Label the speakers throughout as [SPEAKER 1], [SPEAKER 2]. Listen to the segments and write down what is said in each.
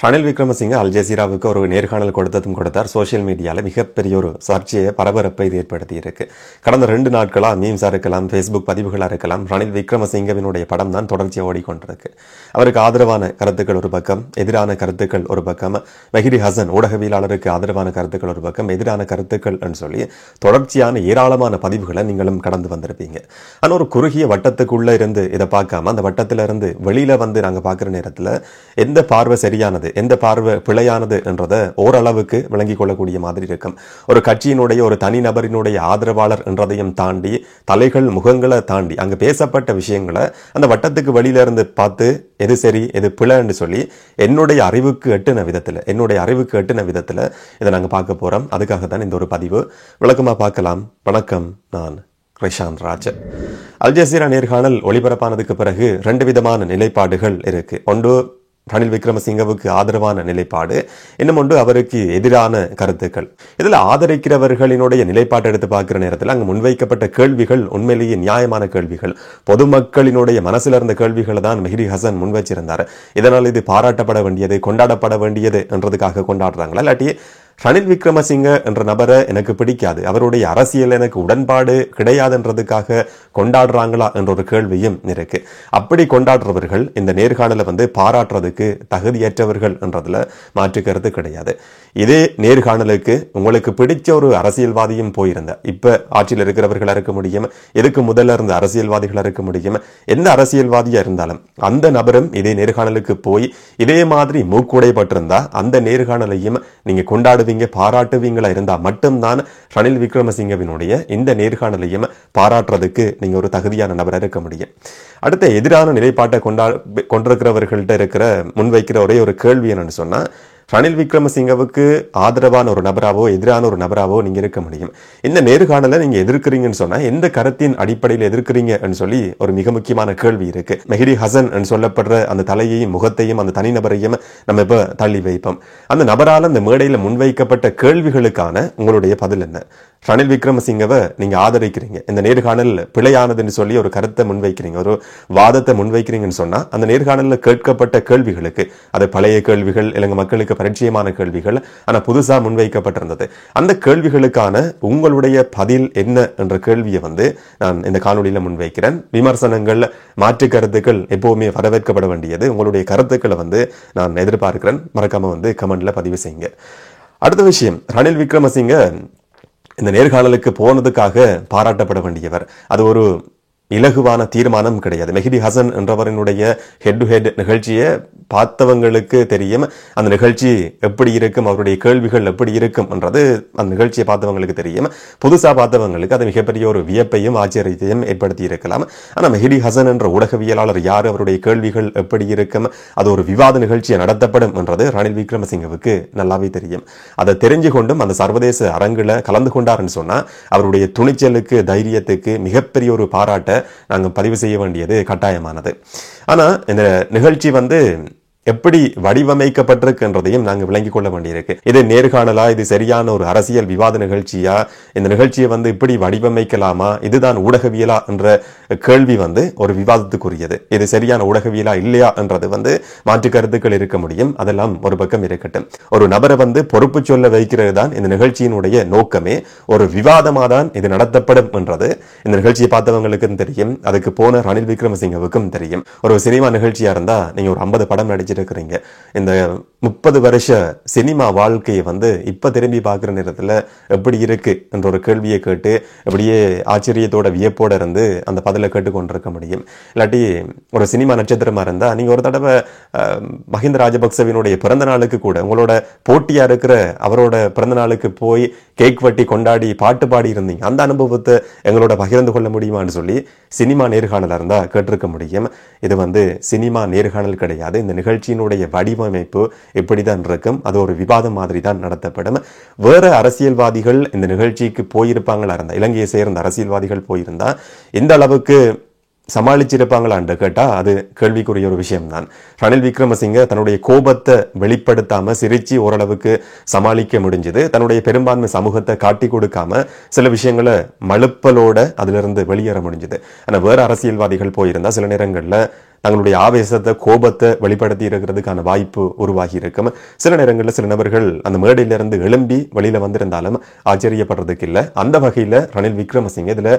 [SPEAKER 1] ரணில் விக்ரமசிங்க அல் ஜசீராவுக்கு ஒரு நேர்காணல் கொடுத்தார். சோசியல் மீடியாவில் மிகப்பெரிய ஒரு சர்ச்சையை பரபரப்பை இது ஏற்படுத்தி இருக்கு. கடந்த 2 நாட்களா மீம்ஸா இருக்கலாம், ஃபேஸ்புக் பதிவுகளா இருக்கலாம், ரணில் விக்ரமசிங்கவினுடைய படம் தான் தொடர்ச்சியாக ஓடிக்கொண்டிருக்கு. அவருக்கு ஆதரவான கருத்துக்கள் ஒரு பக்கம், எதிரான கருத்துக்கள் ஒரு பக்கம், மெஹிடி ஹசன் ஊடகவியலாளருக்கு ஆதரவான கருத்துக்கள் ஒரு பக்கம், எதிரான கருத்துக்கள் சொல்லி தொடர்ச்சியான ஏராளமான பதிவுகளை நீங்களும் கடந்து வந்திருப்பீங்க. ஆனால் ஒரு குறுகிய வட்டத்துக்குள்ள இருந்து இதை பார்க்காம அந்த வட்டத்தில இருந்து வெளியில வந்து நாங்கள் பார்க்குற நேரத்தில் எந்த பார்வை சரியானது, எந்த பார்வை பிழையானது என்றதை ஓரளவுக்கு விளங்கிக் கொள்ளக்கூடிய மாதிரி இருக்கும். ஒரு கட்சியினுடைய ஒரு தனிநபரினுடைய ஆதரவாளர் என்றதையும் தாண்டி, தலைகள் முகங்களை தாண்டி அங்கு பேசப்பட்ட விஷயங்களை அந்த வட்டத்துக்கு வெளியில இருந்து பார்த்து எது சரி எது பிழைன்னு சொல்லி என்னுடைய அறிவுக்கு எட்டுன விதத்துல இதை நாங்கள் பார்க்க போறோம். அதுக்காகத்தான் இந்த ஒரு பதிவு. விளக்கமா பார்க்கலாம். வணக்கம், நான் கிருஷாந்த் ராஜ். அல் ஜசீரா நேர்காணல் ஒளிபரப்பானதுக்கு பிறகு 2 விதமான நிலைப்பாடுகள் இருக்கு. ஒன்று ரணில் விக்ரமசிங்கவுக்கு ஆதரவான நிலைப்பாடு, இன்னும் ஒன்று அவருக்கு எதிரான கருத்துக்கள். இதில் ஆதரிக்கிறவர்களினுடைய நிலைப்பாட்டை எடுத்து பார்க்கிற நேரத்தில் அங்கு முன்வைக்கப்பட்ட கேள்விகள் உண்மையிலேயே நியாயமான கேள்விகள், பொதுமக்களினுடைய மனசில் இருந்த கேள்விகளை தான் மெஹிடி ஹசன் முன்வைச்சிருந்தார். இதனால் இது பாராட்டப்பட வேண்டியது, கொண்டாடப்பட வேண்டியது என்றதுக்காக கொண்டாடுறாங்களா, இல்லாட்டி ரணில் விக்ரமசிங்க என்ற நபரை எனக்கு பிடிக்காது, அவருடைய அரசியல் எனக்கு உடன்பாடு கிடையாதுன்றதுக்காக கொண்டாடுறாங்களா என்ற ஒரு கேள்வியும் இருக்கு. அப்படி கொண்டாடுறவர்கள் இந்த நேர்காணலை பாராட்டுறதுக்கு தகுதியற்றவர்கள் என்றதுல மாற்று கருத்து கிடையாது. இதே நேர்காணலுக்கு உங்களுக்கு பிடிச்ச ஒரு அரசியல்வாதியும் போயிருந்த, இப்ப ஆட்சியில் இருக்கிறவர்களா இருக்க முடியும், இதுக்கு முதல்ல இருந்த அரசியல்வாதிகளா இருக்க முடியும், எந்த அரசியல்வாதியா இருந்தாலும் அந்த நபரும் இதே நேர்காணலுக்கு போய் இதே மாதிரி மூக்குடைப்பட்டிருந்தா அந்த நேர்காணலையும் நீங்க கொண்டாடுவீங்க, பாராட்டுவீங்களா இருந்தா மட்டும்தான் ரணில் விக்ரமசிங்கவினுடைய இந்த நேர்காணலையும் பாராட்டுறதுக்கு நீங்க ஒரு தகுதியான நபராக இருக்க முடியும். அடுத்த எதிரான நிலைப்பாட்டை கொண்டிருக்கிறவர்கள்ட்ட இருக்கிற முன்வைக்கிற ஒரே ஒரு கேள்வி என்னன்னு சொன்னா, ரணில் விக்ரமசிங்கவுக்கு ஆதரவான ஒரு நபராவோ எதிரான ஒரு நபராவோ நீங்க இருக்க முடியும். இந்த நேர்காணலை நீங்க எதிர்க்கிறீங்கன்னு சொன்னா எந்த கருத்தின் அடிப்படையில் எதிர்க்கிறீங்கன்னு சொல்லி ஒரு மிக முக்கியமான கேள்வி இருக்கு. மெஹிடி ஹசன் சொல்லப்படுற அந்த தலையையும் முகத்தையும் அந்த தனிநபரையும் நம்ம இப்ப தள்ளி வைப்போம். அந்த நபரால் அந்த மேடையில் முன்வைக்கப்பட்ட கேள்விகளுக்கான உங்களுடைய பதில் என்ன? ரணில் விக்ரமசிங்கவை நீங்க ஆதரிக்கிறீங்க, இந்த நேர்காணல் பிழையானதுன்னு சொல்லி ஒரு கருத்தை முன்வைக்கிறீங்க, ஒரு வாதத்தை முன்வைக்கிறீங்கன்னு சொன்னா அந்த நேர்காணலில் கேட்கப்பட்ட கேள்விகளுக்கு, அது பழைய கேள்விகள், இலங்கை மக்களுக்கு பரிச்சயமான கேள்விகள், ஆனா புதுசா முன்வைக்கப்பட்டிருந்தது, அந்த கேள்விகளுக்கான உங்களுடைய பதில் என்ன என்ற கேள்வியை நான் இந்த காணொலியில முன்வைக்கிறேன். விமர்சனங்கள், மாற்று கருத்துக்கள் எப்பவுமே வரவேற்கப்பட வேண்டியது. உங்களுடைய கருத்துக்களை நான் எதிர்பார்க்கிறேன். மறக்காம கமெண்ட்ல பதிவு செய்யுங்க. அடுத்த விஷயம், ரணில் விக்ரமசிங்க இந்த நேர்காணலுக்கு போனதுக்காக பாராட்டப்பட வேண்டியவர். அது ஒரு இலகுவான தீர்மானம் கிடையாது. மெஹிடி ஹசன் என்றவரினுடைய ஹெட் டு ஹெட் நிகழ்ச்சியை பார்த்தவங்களுக்கு தெரியும் அந்த நிகழ்ச்சி எப்படி இருக்கும், அவருடைய கேள்விகள் எப்படி இருக்கும் என்றது அந்த நிகழ்ச்சியை பார்த்தவங்களுக்கு தெரியும். புதுசா பார்த்தவங்களுக்கு அது மிகப்பெரிய ஒரு வியப்பையும் ஆச்சரியத்தையும் ஏற்படுத்தி இருக்கலாம். ஆனா மெஹிடி ஹசன் என்ற ஊடகவியலாளர் யார், அவருடைய கேள்விகள் எப்படி இருக்கும், அது ஒரு விவாத நிகழ்ச்சியை நடத்தப்படும் என்றது ரணில் விக்ரமசிங்கவுக்கு நல்லாவே தெரியும். அதை தெரிஞ்சு கொண்டும் அந்த சர்வதேச அரங்குல கலந்து கொண்டாருன்னு சொன்னா அவருடைய துணிச்சலுக்கு, தைரியத்துக்கு மிகப்பெரிய ஒரு பாராட்ட நாங்கள் பதிவு செய்ய வேண்டியது கட்டாயமானது. ஆனா இந்த நிகழ்ச்சி எப்படி வடிவமைக்கப்பட்டிருக்குன்றதையும் நாங்கள் விளங்கிக் கொள்ள வேண்டியிருக்கு. இது நேர்காணலா, இது சரியான ஒரு அரசியல் விவாத நிகழ்ச்சியா, இந்த நிகழ்ச்சியை இப்படி வடிவமைக்கலாமா, இதுதான் ஊடகவியலா என்ற கேள்வி ஒரு விவாதத்துக்குரியது. இது சரியான ஊடகவியலா இல்லையா என்றது மாற்று கருத்துக்கள் இருக்க முடியும். அதெல்லாம் ஒரு பக்கம் இருக்கட்டும். ஒரு நபரை பொறுப்பு சொல்ல வைக்கிறது தான் இந்த நிகழ்ச்சியினுடைய நோக்கமே. ஒரு விவாதமா தான் இது நடத்தப்படும் என்றது இந்த நிகழ்ச்சியை பார்த்தவங்களுக்கும் தெரியும், அதுக்கு போன ரணில் விக்ரமசிங்கவுக்கும் தெரியும். ஒரு சினிமா நிகழ்ச்சியா இருந்தா நீங்க ஒரு 50 படம் நடிச்சு இருக்கிறீங்க. இந்த 30 வருஷ சினிமா வாழ்க்கையை இப்ப திரும்பி பார்க்கிற நேரத்தில் எப்படி இருக்கு என்ற ஒரு கேள்வியை கேட்டு அப்படியே ஆச்சரியத்தோட வியப்போட இருந்து அந்த பதிலை கேட்டுக்கொண்டிருக்க முடியும். இல்லாட்டி ஒரு சினிமா நட்சத்திரமா இருந்தா நீங்க ஒரு தடவை மஹிந்த ராஜபக்சவினுடைய பிறந்த நாளுக்கு கூட உங்களோட போட்டியா இருக்கிற அவரோட பிறந்த நாளுக்கு போய் கேக் வெட்டி கொண்டாடி பாட்டு பாடி இருந்தீங்க. அந்த அனுபவத்தை எங்களோட பகிர்ந்து கொள்ள முடியுமான்னு சொல்லி சினிமா நேர்காணலா இருந்தா கேட்டிருக்க முடியும். இது சினிமா நேர்காணல் கிடையாது. இந்த நிகழ்ச்சியினுடைய வடிவமைப்பு இப்படிதான் இருக்கும். அது ஒரு விவாதம் மாதிரி தான் நடத்தப்படும். வேற அரசியல்வாதிகள் இந்த நிகழ்ச்சிக்கு போயிருப்பாங்களா இருந்தா, இலங்கையை சேர்ந்த அரசியல்வாதிகள் போயிருந்தா இந்த அளவுக்கு சமாளிச்சிருப்பாங்களான்னு கேட்டா அது கேள்விக்குரிய ஒரு விஷயம்தான். ரணில் விக்ரமசிங்க தன்னுடைய கோபத்தை வெளிப்படுத்தாம சிரிச்சு ஓரளவுக்கு சமாளிக்க முடிஞ்சது. தன்னுடைய பெரும்பான்மை சமூகத்தை காட்டி கொடுக்காம சில விஷயங்களை மழுப்பலோட அதுல இருந்து வெளியேற முடிஞ்சது. ஆனா வேற அரசியல்வாதிகள் போயிருந்தா சில நேரங்கள்ல தங்களுடைய ஆவேசத்தை கோபத்தை வெளிப்படுத்தி இருக்கிறதுக்கான வாய்ப்பு உருவாகி இருக்கும். சில நேரங்களில் சில நபர்கள் அந்த மேடையிலிருந்து எழும்பி வெளியில வந்திருந்தாலும் ஆச்சரியப்படுறதுக்கு இல்லை. அந்த வகையில ரணில் விக்ரமசிங்கே இதுல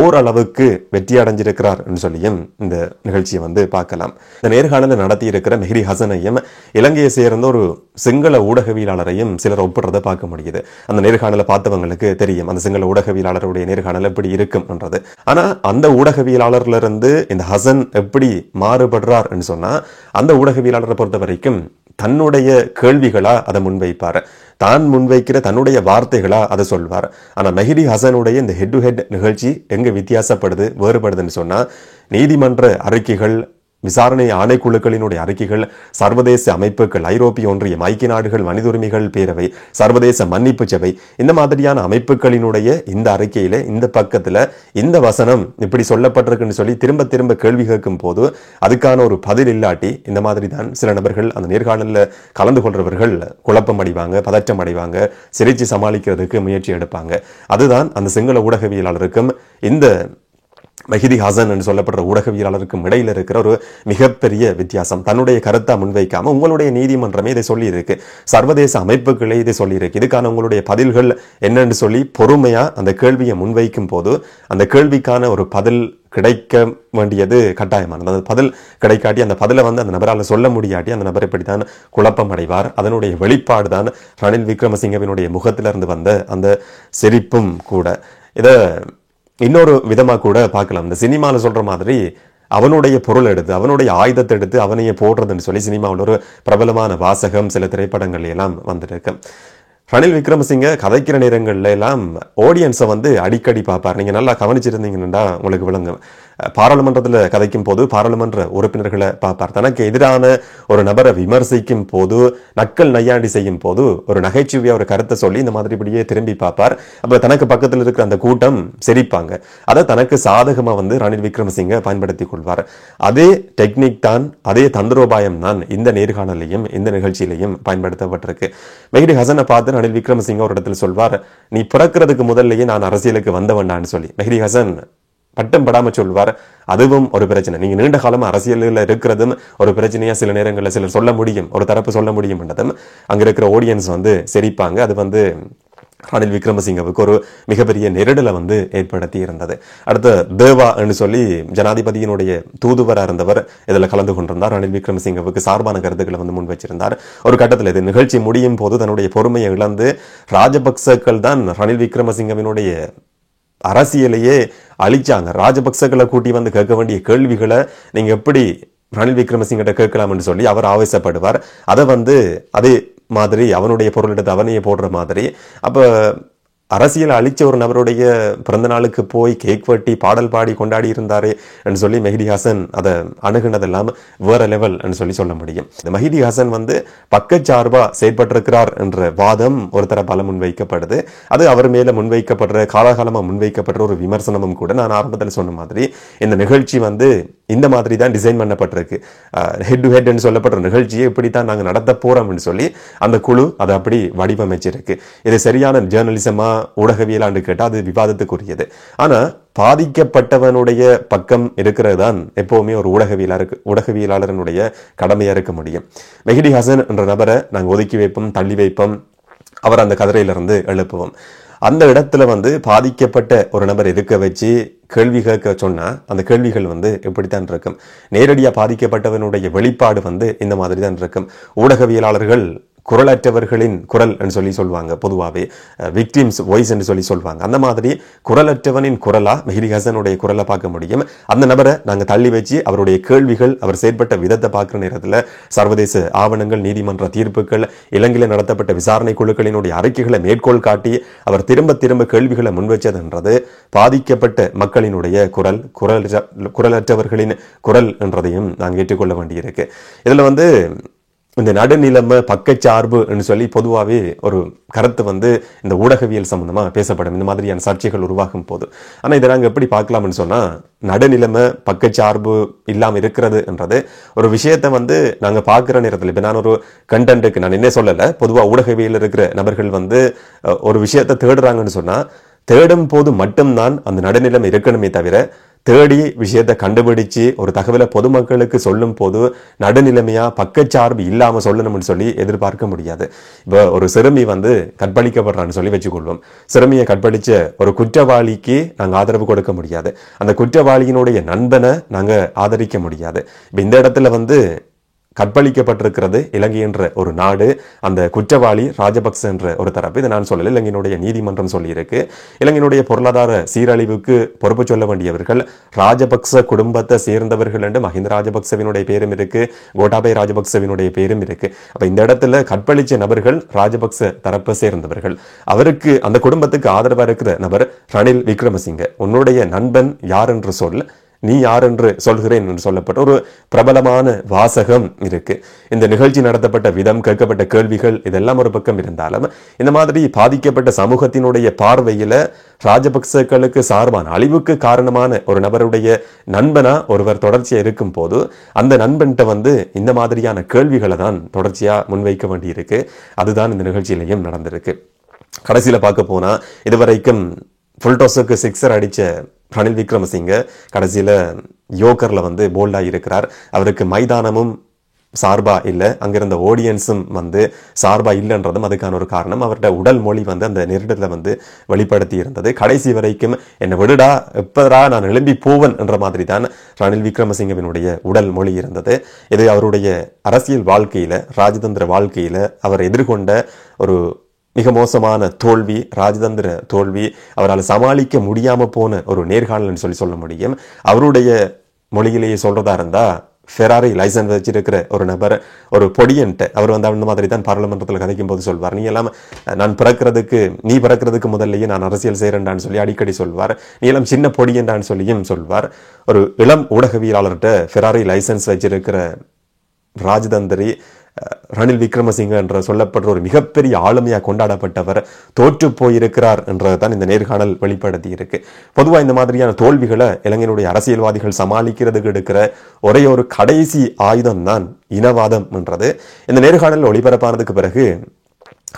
[SPEAKER 1] ஓரளவுக்கு வெற்றி அடைஞ்சிருக்கிறார் சொல்லியும் இந்த நிகழ்ச்சியை பார்க்கலாம். இந்த நேர்காணலை நடத்தி இருக்கிற மெஹ்ரி ஹசனையும் இலங்கையை சேர்ந்த ஒரு சிங்கள ஊடகவியலாளரையும் சிலர் ஒப்பிடுறதை பார்க்க முடியுது. அந்த நேர்காணலை பார்த்தவங்களுக்கு தெரியும் அந்த சிங்கள ஊடகவியலாளருடைய நேர்காணல் எப்படி இருக்கும் என்றது. ஆனா அந்த ஊடகவியலாளர்ல இருந்து இந்த ஹசன் எப்படி மாறுபடுறார் சொன்னா, அந்த ஊடகவியலாளரை பொறுத்த வரைக்கும் தன்னுடைய கேள்விகளா அதை முன்வைப்பார், தான் முன்வைக்கிற தன்னுடைய வார்த்தைகளா அதை சொல்வார். ஆனா மெஹ்ரி ஹசனுடைய இந்த ஹெட் டு ஹெட் நிகழ்ச்சி எங்க வித்தியாசப்படுது வேறுபடுதுன்னு சொன்னா, நீதிமன்ற அறிக்கைகள், விசாரணை ஆணைக்குழுக்களினுடைய அறிக்கைகள், சர்வதேச அமைப்புகள், ஐரோப்பிய ஒன்றியம், ஐக்கிய நாடுகள் மனித உரிமைகள் பேரவை, சர்வதேச மன்னிப்பு சபை, இந்த மாதிரியான அமைப்புகளினுடைய இந்த அறிக்கையில இந்த பக்கத்துல இந்த வசனம் இப்படி சொல்லப்பட்டிருக்குன்னு சொல்லி திரும்ப திரும்ப கேள்வி கேட்கும் போது அதுக்கான ஒரு பதில் இல்லாட்டி இந்த மாதிரி தான் சில நபர்கள் அந்த நேர்காணலில் கலந்து கொள்றவர்கள் குழப்பம் அடைவாங்க, பதற்றம் அடைவாங்க, சிரிச்சு சமாளிக்கிறதுக்கு முயற்சி எடுப்பாங்க. அதுதான் அந்த சிங்கள ஊடகவியலாளருக்கும் இந்த மெஹ்ரி ஹசன் என்று சொல்லப்படுற ஊடகவியலாளருக்கும் இடையில இருக்கிற ஒரு மிகப்பெரிய வித்தியாசம். தன்னுடைய கருத்தை முன்வைக்காம உங்களுடைய நீதிமன்றமே இதை சொல்லி இருக்கு, சர்வதேச அமைப்புகளே இதை சொல்லி இருக்கு, இதுக்கான உங்களுடைய பதில்கள் என்னன்னு சொல்லி பொறுமையா அந்த கேள்வியை முன்வைக்கும் போது அந்த கேள்விக்கான ஒரு பதில் கிடைக்க வேண்டியது கட்டாயமானது. அந்த பதில் கிடைக்காட்டி அந்த பதிலை அந்த நபரால் சொல்ல முடியாட்டி அந்த நபர் இப்படித்தான் குழப்பம் அடைவார். அதனுடைய வெளிப்பாடு தான் ரணில் விக்ரமசிங்கவினுடைய முகத்திலிருந்து வந்த அந்த சிரிப்பும் கூட. இதை இன்னொரு விதமா கூட பார்க்கலாம். இந்த சினிமாவில் சொல்ற மாதிரி அவனுடைய பொருள் எடுத்து, அவனுடைய ஆயுதத்தை எடுத்து அவனையே போடுறதுன்னு சொல்லி சினிமாவில் ஒரு பிரபலமான வாசகம் சில திரைப்படங்கள் எல்லாம் வந்துருக்கு. ரணில் விக்ரமசிங்க கதைக்கிற நேரங்கள்ல எல்லாம் ஆடியன்ஸை அடிக்கடி பார்ப்பார். நீங்க நல்லா கவனிச்சிருந்தீங்கன்னா உங்களுக்கு விளங்கும். பாராளுமன்றத்தில் கதைக்கும் போது பாராளுமன்ற உறுப்பினர்களை பார்ப்பார். தனக்கு எதிரான ஒரு நபரை விமர்சிக்கும் போது, நக்கல் நையாண்டி செய்யும் போது ஒரு நகைச்சுவையா ஒரு கருத்தை சொல்லி இந்த மாதிரி இப்படியே திரும்பி பார்ப்பார். அப்ப தனக்கு பக்கத்தில் இருக்கிற அந்த கூட்டம் சிரிப்பாங்க. அதை தனக்கு சாதகமா ரணில் விக்ரமசிங்க பயன்படுத்திக் கொள்வார். அதே டெக்னிக் தான், அதே தந்திரோபாயம் தான் இந்த நேர்காணலையும் இந்த நிகழ்ச்சியிலையும் பயன்படுத்தப்பட்டிருக்கு. மெஹ்ரி ஹசனை பார்த்து ரணில் விக்ரமசிங்க ஒரு இடத்துல சொல்வார், நீ பிறக்கிறதுக்கு முதல்லையே நான் அரசியலுக்கு வந்தவன்டான்னு சொல்லி. மெஹ்ரி ஹசன் பட்டம் படாம சொல்வார், அதுவும் ஒரு பிரச்சனை. நீங்க நீண்ட காலமா அரசியலில் இருக்கிறதும் ஒரு பிரச்சனையா சில நேரங்களில் சிலர் சொல்ல முடியும், ஒரு தரப்பு சொல்ல முடியும் என்றதும் அங்க இருக்கிற ஆடியன்ஸ் சிரிப்பாங்க. அது ரணில் விக்ரமசிங்கவுக்கு ஒரு மிகப்பெரிய நெருடலை ஏற்படுத்தி இருந்தது. அடுத்த தேவா என்று சொல்லி ஜனாதிபதியினுடைய தூதுவராக இருந்தவர் இதில் கலந்து கொண்டிருந்தார். ரணில் விக்ரமசிங்கவுக்கு சார்பான கருத்துக்களை முன் வச்சிருந்தார். ஒரு கட்டத்தில் இது நிகழ்ச்சி முடியும் போது தன்னுடைய பொறுமையை இழந்து ராஜபக்சக்கள் தான் ரணில் விக்ரமசிங்கவினுடைய அரசியலையே அழிச்சாங்க. ராஜபக்சகளை கூட்டி கேட்க வேண்டிய கேள்விகளை நீங்க எப்படி ரணில் விக்ரமசிங்கிட்ட கேட்கலாம்னு சொல்லி அவர் ஆவேசப்படுவார். அதை அதே மாதிரி அவனுடைய பொருள் எடுத்து அவனையே போடுற மாதிரி. அப்ப அரசியல் அழிச்ச ஒரு நபருடைய பிறந்த நாளுக்கு போய் கேக் வெட்டி பாடல் பாடி கொண்டாடி இருந்தாரு என்று சொல்லி மெஹ்ரி ஹசன் அதை அணுகுனதெல்லாம் வேற லெவல் என்று சொல்ல முடியும். இந்த மெஹ்ரி ஹசன் பக்கச்சார்பா செயற்பட்டிருக்கிறார் என்ற வாதம் ஒரு தரப்பால முன்வைக்கப்படுது. அது அவர் மேல முன்வைக்கப்படுற காலகாலமா முன்வைக்கப்படுற ஒரு விமர்சனமும் கூட. நான் ஆரம்பத்தில் சொன்ன மாதிரி இந்த நிகழ்ச்சி இந்த மாதிரி தான் டிசைன் பண்ணப்பட்டிருக்கு. ஹெட் டு ஹெட் என்று சொல்லப்படுற நிகழ்ச்சியை இப்படித்தான் நாங்கள் நடத்த போறோம்னு சொல்லி அந்த குழு அதை அப்படி வடிவமைச்சிருக்கு. இது சரியான ஜேர்னலிசமா ஊடகவியலாண்டு கேட்டால் அது விவாதத்துக்குரியது. ஆனா பாதிக்கப்பட்டவனுடைய பக்கம் இருக்கிறது தான் எப்பவுமே ஒரு ஊடகவியலாளருடைய கடமையா இருக்க முடியும். மெஹ்ரி ஹசன் என்ற நபரை நாங்கள் ஒதுக்கி வைப்போம், தள்ளி வைப்போம், அவர் அந்த கதிரையிலிருந்து எழுப்புவோம். அந்த இடத்துல பாதிக்கப்பட்ட ஒரு நபர் இருக்க வச்சு கேள்வி கேட்க சொன்னா அந்த கேள்விகள் எப்படித்தான் இருக்கும். நேரடியா பாதிக்கப்பட்டவனுடைய வெளிப்பாடு இந்த மாதிரி தான் இருக்கும். ஊடகவியலாளர்கள் குரலற்றவர்களின் குரல் என்று சொல்லி சொல்வாங்க. பொதுவாகவே விக்டிம்ஸ் வாய்ஸ் என்று சொல்லி சொல்வாங்க. அந்த மாதிரி குரலற்றவனின் குரலா மெஹ்ரி ஹசனுடைய குரலை பார்க்க முடியும். அந்த நபரை நாங்கள் தள்ளி வச்சு அவருடைய கேள்விகள், அவர் செயற்பட்ட விதத்தை பார்க்குற நேரத்தில் சர்வதேச ஆவணங்கள், நீதிமன்ற தீர்ப்புகள், இலங்கையில் நடத்தப்பட்ட விசாரணை குழுக்களினுடைய அறிக்கைகளை மேற்கோள் காட்டி அவர் திரும்ப திரும்ப கேள்விகளை முன்வச்சதுன்றது பாதிக்கப்பட்ட மக்களினுடைய குரல், குரலற்றவர்களின் குரல் என்றதையும் நாங்கள் ஏற்றுக்கொள்ள வேண்டியிருக்கு. இதுல இந்த நடுநிலைமை, பக்கச்சார்பு என்று சொல்லி பொதுவாகவே ஒரு கருத்து இந்த ஊடகவியல் சம்பந்தமா பேசப்படும் இந்த மாதிரியான சர்ச்சைகள் உருவாகும் போது. ஆனா இதை நாங்கள் எப்படி பார்க்கலாம்னு சொன்னா, நடுநிலைமை பக்கச்சார்பு இல்லாமல் இருக்கிறது என்றது ஒரு விஷயத்தை நாங்க பார்க்குற நேரத்தில், இப்போ நான் ஒரு கண்டென்ட்டுக்கு நான் என்ன சொல்லலை, பொதுவாக ஊடகவியல் இருக்கிற நபர்கள் ஒரு விஷயத்தை தேடுறாங்கன்னு சொன்னா தேடும் போது மட்டும்தான் அந்த நடுநிலைமை இருக்கணுமே தவிர தேடி விஷயத்தை கண்டுபிடிச்சு ஒரு தகவலை பொதுமக்களுக்கு சொல்லும் போது நடுநிலைமையா பக்கச்சார்பு இல்லாம சொல்லணும்னு சொல்லி எதிர்பார்க்க முடியாது. இப்போ ஒரு சிறுமி கற்பழிக்கப்படுறான்னு சொல்லி வச்சுக்கொள்வோம். சிறுமியை கற்பழிச்ச ஒரு குற்றவாளிக்கு நாங்க ஆதரவு கொடுக்க முடியாது, அந்த குற்றவாளியினுடைய நண்பனை நாங்க ஆதரிக்க முடியாது. இப்ப இந்த இடத்துல கற்பழிக்கப்பட்டிருக்கிறது இலங்கை என்ற ஒரு நாடு, அந்த குற்றவாளி ராஜபக்ச என்ற ஒரு தரப்பு. இதை நான் சொல்லல, இலங்கையினுடைய நீதிமன்றம் சொல்லியிருக்கு. இலங்கையினுடைய பொருளாதார சீரழிவுக்கு பொறுப்பு சொல்ல வேண்டியவர்கள் ராஜபக்ச குடும்பத்தை சேர்ந்தவர்கள் என்று மஹிந்த ராஜபக்சவினுடைய பேரும் இருக்கு, கோட்டாபய ராஜபக்சவினுடைய பேரும் இருக்கு. அப்ப இந்த இடத்துல கற்பழிச்ச நபர்கள் ராஜபக்ச தரப்பை சேர்ந்தவர்கள். அவருக்கு அந்த குடும்பத்துக்கு ஆதரவா இருக்கிற நபர் ரணில் விக்ரமசிங்க. உன்னுடைய நண்பன் யார் என்று சொல், நீ யார் என்று சொல்கிறேன் என்று சொல்லப்பட்ட ஒரு பிரபலமான வாசகம் இருக்கு. இந்த நிகழ்ச்சி நடத்தப்பட்ட விதம், கேட்கப்பட்ட கேள்விகள் இதெல்லாம் ஒரு பக்கம் இருந்தாலும் இந்த மாதிரி பாதிக்கப்பட்ட சமூகத்தினுடைய பார்வையில ராஜபக்சர்களுக்கு சார்பான அழிவுக்கு காரணமான ஒரு நபருடைய நண்பனா ஒருவர் தொடர்ச்சியா இருக்கும் போது அந்த நண்பன்கிட்ட இந்த மாதிரியான கேள்விகளை தான் தொடர்ச்சியா முன்வைக்க வேண்டி இருக்கு. அதுதான் இந்த நிகழ்ச்சியிலையும் நடந்திருக்கு. கடைசியில பார்க்க போனா இதுவரைக்கும் ஃபுல்டோஸுக்கு 6 அடிச்ச ரணில் விக்ரமசிங்க கடைசியில யோக்கர்ல போல்டா இருக்கிறார். அவருக்கு மைதானமும் சார்பா இல்லை, அங்கிருந்த ஆடியன்ஸும் சார்பா இல்லைன்றதும் அதுக்கான ஒரு காரணம். அவருடைய உடல் மொழி அந்த நெருடத்துல வெளிப்படுத்தி இருந்தது. கடைசி வரைக்கும் என்னை விடுடா, எப்படா நான் எழும்பி போவன் என்ற மாதிரி தான் ரணில் விக்ரமசிங்கவினுடைய உடல் மொழி இருந்தது. இது அவருடைய அரசியல் வாழ்க்கையில, ராஜதந்திர வாழ்க்கையில அவர் எதிர்கொண்ட ஒரு மிக மோசமான தோல்வி, ராஜதந்திர தோல்வி. அவரால் சமாளிக்க முடியாம போன ஒரு நேர்காணல் சொல்ல முடியும். அவருடைய மொழியிலேயே சொல்றதா இருந்தா, ஃபெராரி லைசன்ஸ் வச்சிருக்கிற ஒரு நபர், ஒரு பொடியன்ட்டு அவர் அந்த மாதிரி தான் பார்லிமெண்டத்தில் கதைக்கும் போது சொல்வார், நீ எல்லாம் நீ பிறக்கிறதுக்கு முதல்லையே நான் அரசியல் செய்யறேன்டான்னு சொல்லி அடிக்கடி சொல்வார். நீ எல்லாம் சின்ன பொடியன்டான்னு சொல்லியும் சொல்வார். ஒரு இளம் ஊடகவியலாளர்கிட்ட ஃபெராரி லைசன்ஸ் வச்சிருக்கிற ராஜதந்திரி ரணில் விக்ரமசிங்க என்ற சொல்லப்படுற ஒரு மிகப்பெரிய ஆளுமையா கொண்டாடப்பட்டவர் தோற்று போயிருக்கிறார் என்றதான் இந்த நேர்காணல் வெளிப்படுத்தி இருக்கு. பொதுவா இந்த மாதிரியான தோல்விகளை இலங்கையினுடைய அரசியல்வாதிகள் சமாளிக்கிறதுக்கு எடுக்கிற ஒரே ஒரு கடைசி ஆயுதம் தான் இனவாதம் என்றது. இந்த நேர்காணல் ஒளிபரப்பானதுக்கு பிறகு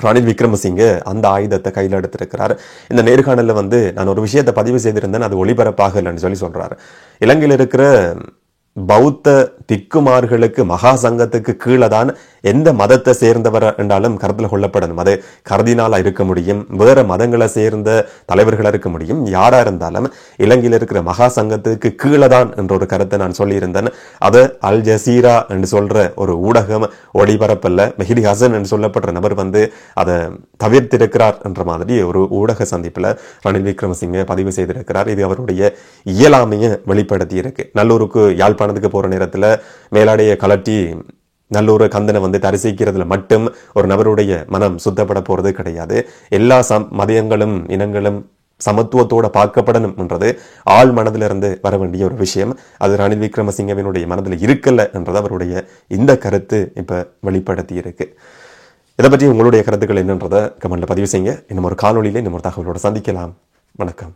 [SPEAKER 1] ரணில் விக்ரமசிங்க அந்த ஆயுதத்தை கையில் எடுத்திருக்கிறார். இந்த நேர்காணல்ல நான் ஒரு விஷயத்தை பதிவு செய்திருந்தேன், அது ஒளிபரப்பாகலன்னு சொல்றாரு. இலங்கையில் இருக்கிற பௌத்த திக்குமார்களுக்கு மகா சங்கத்துக்கு கீழே தான் எந்த மதத்தை சேர்ந்தவர் என்றாலும் கருத்தில் கொள்ளப்படணும். அது கர்தினாலா இருக்க முடியும், வேற மதங்களை சேர்ந்த தலைவர்களா இருக்க முடியும், யாரா இருந்தாலும் இலங்கையில் இருக்கிற மகா சங்கத்துக்கு கீழே தான் என்ற ஒரு கருத்தை நான் சொல்லியிருந்தேன். அது அல் ஜசீரா என்று சொல்ற ஒரு ஊடகம் ஒளிபரப்பல்ல. மெஹிடி ஹசன் என்று சொல்லப்படுற நபர் அதை தவிர்த்திருக்கிறார் என்ற மாதிரி ஒரு ஊடக சந்திப்புல ரணில் விக்ரமசிங்க பதிவு செய்திருக்கிறார். இது அவருடைய இயலாமையை வெளிப்படுத்தி இருக்கு. நல்லூருக்கு யாழ்ப்பாணத்துக்கு போற நேரத்துல மேலாடைய கலட்டி நல்லூர் கந்தனை தரிசிக்கிறதுல மட்டும் ஒரு நபருடைய மனம் சுத்தப்பட போறது கிடையாது. எல்லா மதங்களும் இனங்களும் சமத்துவத்தோட பார்க்கப்படணும் என்றது ஆள் மனதிலிருந்து வர வேண்டிய ஒரு விஷயம். அது ரணில் விக்ரமசிங்கவினுடைய மனதில் இருக்கல என்றது அவருடைய இந்த கருத்து இப்ப வெளிப்படுத்தி இருக்கு. இதை பற்றி உங்களுடைய கருத்துக்கள் என்னன்றதை கமெண்ட்ல பதிவு செய்யுங்க. இன்னும் ஒரு காணொலியில இன்னும் ஒரு தகவலோட சந்திக்கலாம். வணக்கம்.